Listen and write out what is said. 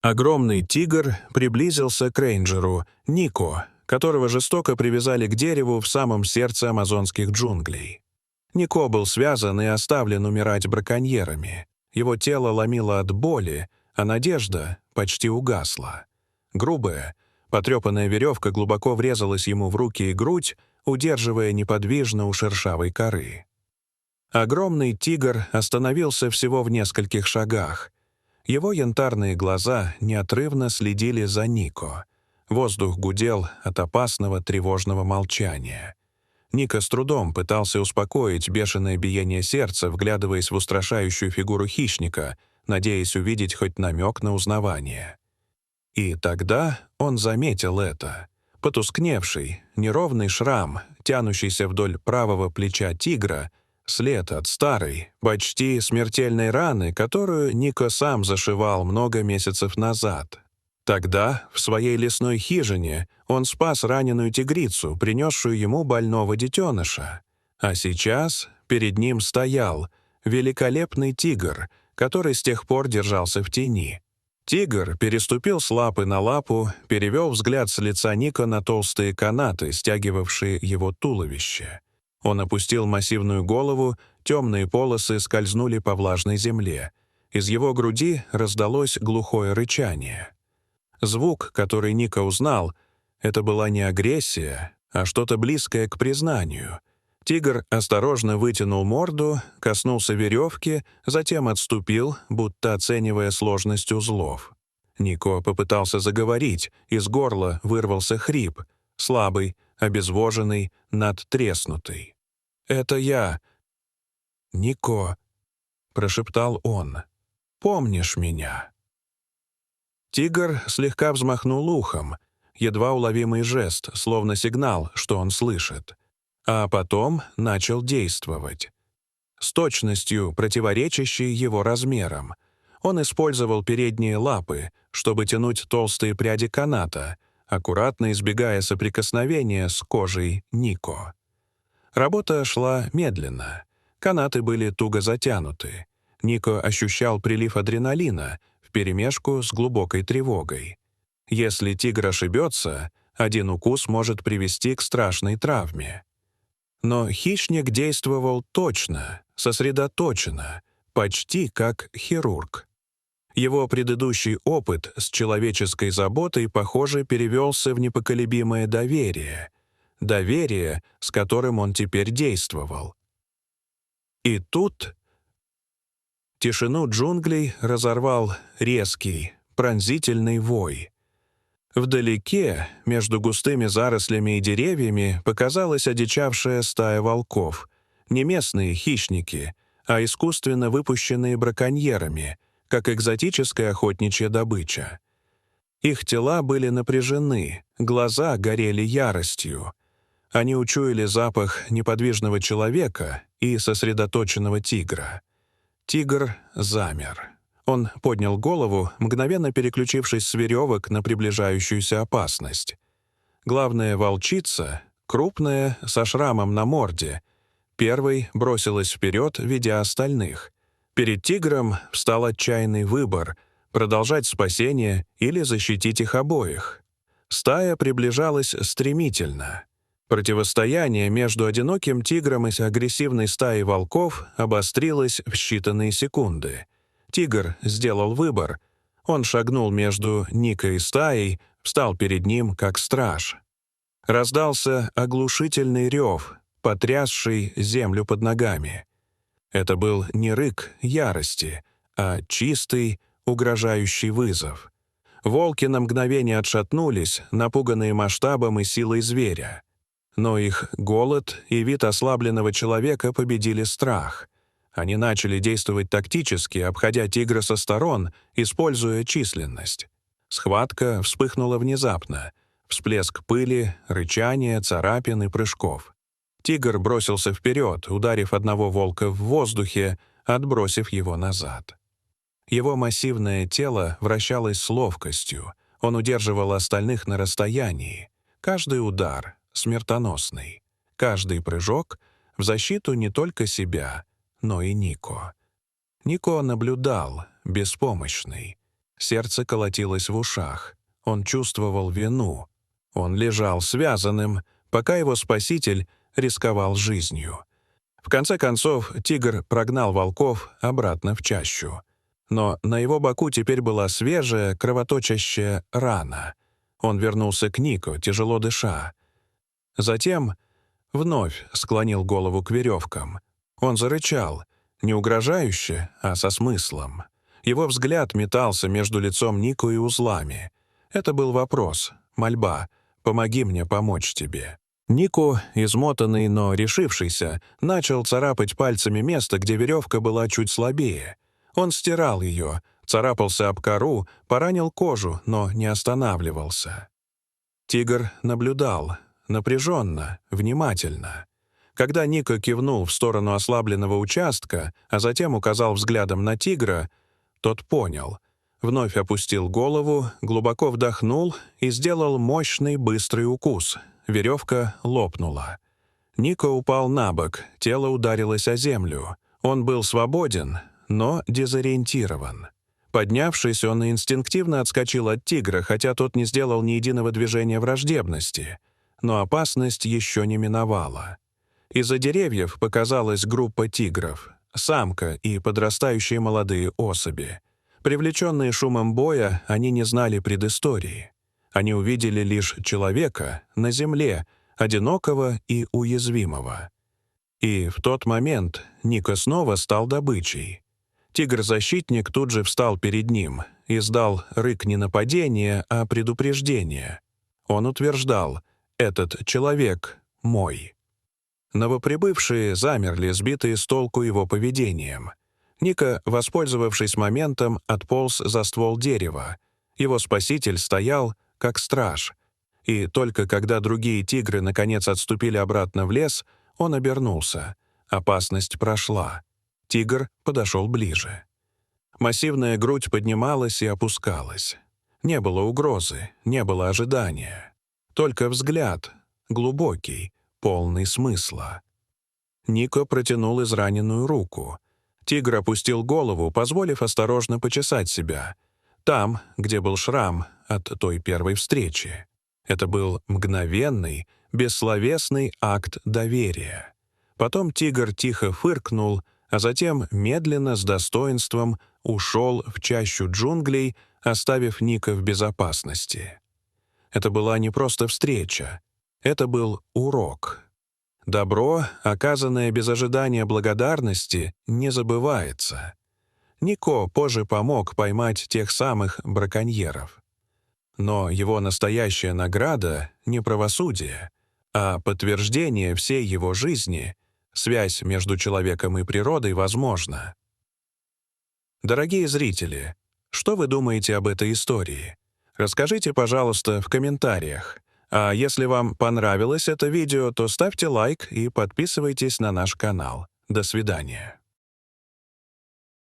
Огромный тигр приблизился к рейнджеру Нико, которого жестоко привязали к дереву в самом сердце амазонских джунглей. Нико был связан и оставлен умирать браконьерами. Его тело ломило от боли, а надежда почти угасла. Грубая, потрепанная веревка глубоко врезалась ему в руки и грудь, удерживая неподвижно у шершавой коры. Огромный тигр остановился всего в нескольких шагах. Его янтарные глаза неотрывно следили за Нико. Воздух гудел от опасного тревожного молчания. Нико с трудом пытался успокоить бешеное биение сердца, вглядываясь в устрашающую фигуру хищника, надеясь увидеть хоть намек на узнавание. И тогда он заметил это. Потускневший, неровный шрам, тянущийся вдоль правого плеча тигра, след от старой, почти смертельной раны, которую Нико сам зашивал много месяцев назад. Тогда, в своей лесной хижине, он спас раненую тигрицу, принесшую ему больного детеныша. А сейчас перед ним стоял великолепный тигр, который с тех пор держался в тени. Тигр переступил с лапы на лапу, перевел взгляд с лица Нико на толстые канаты, стягивавшие его туловище. Он опустил массивную голову, темные полосы скользнули по влажной земле. Из его груди раздалось глухое рычание. Звук, который Нико узнал, это была не агрессия, а что-то близкое к признанию. Тигр осторожно вытянул морду, коснулся веревки, затем отступил, будто оценивая сложность узлов. Нико попытался заговорить, из горла вырвался хрип, слабый, обезвоженный, надтреснутый. «Это я, Нико», — прошептал он. «Помнишь меня?» Тигр слегка взмахнул ухом, едва уловимый жест, словно сигнал, что он слышит. А потом начал действовать. С точностью, противоречащей его размерам. Он использовал передние лапы, чтобы тянуть толстые пряди каната, аккуратно избегая соприкосновения с кожей Нико. Работа шла медленно. Канаты были туго затянуты. Нико ощущал прилив адреналина вперемешку с глубокой тревогой. Если тигр ошибется, один укус может привести к страшной травме. Но хищник действовал точно, сосредоточенно, почти как хирург. Его предыдущий опыт с человеческой заботой, похоже, перевелся в непоколебимое доверие. Доверие, с которым он теперь действовал. И тут тишину джунглей разорвал резкий, пронзительный вой. Вдалеке, между густыми зарослями и деревьями, показалась одичавшая стая волков. Не местные хищники, а искусственно выпущенные браконьерами, как экзотическая охотничья добыча. Их тела были напряжены, глаза горели яростью. Они учуяли запах неподвижного человека и сосредоточенного тигра. Тигр замер. Он поднял голову, мгновенно переключившись с веревок на приближающуюся опасность. Главная волчица, крупная, со шрамом на морде, первой бросилась вперед, ведя остальных. Перед тигром встал отчаянный выбор — продолжать спасение или защитить их обоих. Стая приближалась стремительно. Противостояние между одиноким тигром и агрессивной стаей волков обострилось в считанные секунды. Тигр сделал выбор. Он шагнул между Нико и стаей, встал перед ним как страж. Раздался оглушительный рев, потрясший землю под ногами. Это был не рык ярости, а чистый, угрожающий вызов. Волки на мгновение отшатнулись, напуганные масштабом и силой зверя. Но их голод и вид ослабленного человека победили страх. Они начали действовать тактически, обходя тигра со сторон, используя численность. Схватка вспыхнула внезапно. Всплеск пыли, рычание, царапин и прыжков. Тигр бросился вперед, ударив одного волка в воздухе, отбросив его назад. Его массивное тело вращалось с ловкостью. Он удерживал остальных на расстоянии. Каждый удар — смертоносный. Каждый прыжок — в защиту не только себя, но и Нико. Нико наблюдал, беспомощный. Сердце колотилось в ушах. Он чувствовал вину. Он лежал связанным, пока его спаситель рисковал жизнью. В конце концов, тигр прогнал волков обратно в чащу. Но на его боку теперь была свежая, кровоточащая рана. Он вернулся к Нико, тяжело дыша. Затем вновь склонил голову к веревкам. Он зарычал, не угрожающе, а со смыслом. Его взгляд метался между лицом Нико и узлами. Это был вопрос, мольба: «Помоги мне помочь тебе». Нико, измотанный, но решившийся, начал царапать пальцами место, где веревка была чуть слабее. Он стирал ее, царапался об кору, поранил кожу, но не останавливался. Тигр наблюдал, напряженно, внимательно. Когда Нико кивнул в сторону ослабленного участка, а затем указал взглядом на тигра, тот понял. Вновь опустил голову, глубоко вдохнул и сделал мощный быстрый укус. Веревка лопнула. Нико упал на бок, тело ударилось о землю. Он был свободен, но дезориентирован. Поднявшись, он инстинктивно отскочил от тигра, хотя тот не сделал ни единого движения враждебности. Но опасность еще не миновала. Из-за деревьев показалась группа тигров, самка и подрастающие молодые особи. Привлеченные шумом боя, они не знали предыстории. Они увидели лишь человека на земле, одинокого и уязвимого. И в тот момент Нико снова стал добычей. Тигр-защитник тут же встал перед ним, издал рык не нападения, а предупреждения. Он утверждал: «Этот человек мой». Новоприбывшие замерли, сбитые с толку его поведением. Нико, воспользовавшись моментом, отполз за ствол дерева. Его спаситель стоял, как страж. И только когда другие тигры наконец отступили обратно в лес, он обернулся. Опасность прошла. Тигр подошел ближе. Массивная грудь поднималась и опускалась. Не было угрозы, не было ожидания. Только взгляд, глубокий, полный смысла. Нико протянул израненную руку. Тигр опустил голову, позволив осторожно почесать себя. Там, где был шрам от той первой встречи. Это был мгновенный, бессловесный акт доверия. Потом тигр тихо фыркнул, а затем медленно, с достоинством, ушел в чащу джунглей, оставив Нико в безопасности. Это была не просто встреча. Это был урок. Добро, оказанное без ожидания благодарности, не забывается. Нико позже помог поймать тех самых браконьеров. Но его настоящая награда — не правосудие, а подтверждение всей его жизни. Связь между человеком и природой возможна. Дорогие зрители, что вы думаете об этой истории? Расскажите, пожалуйста, в комментариях. А если вам понравилось это видео, то ставьте лайк и подписывайтесь на наш канал. До свидания.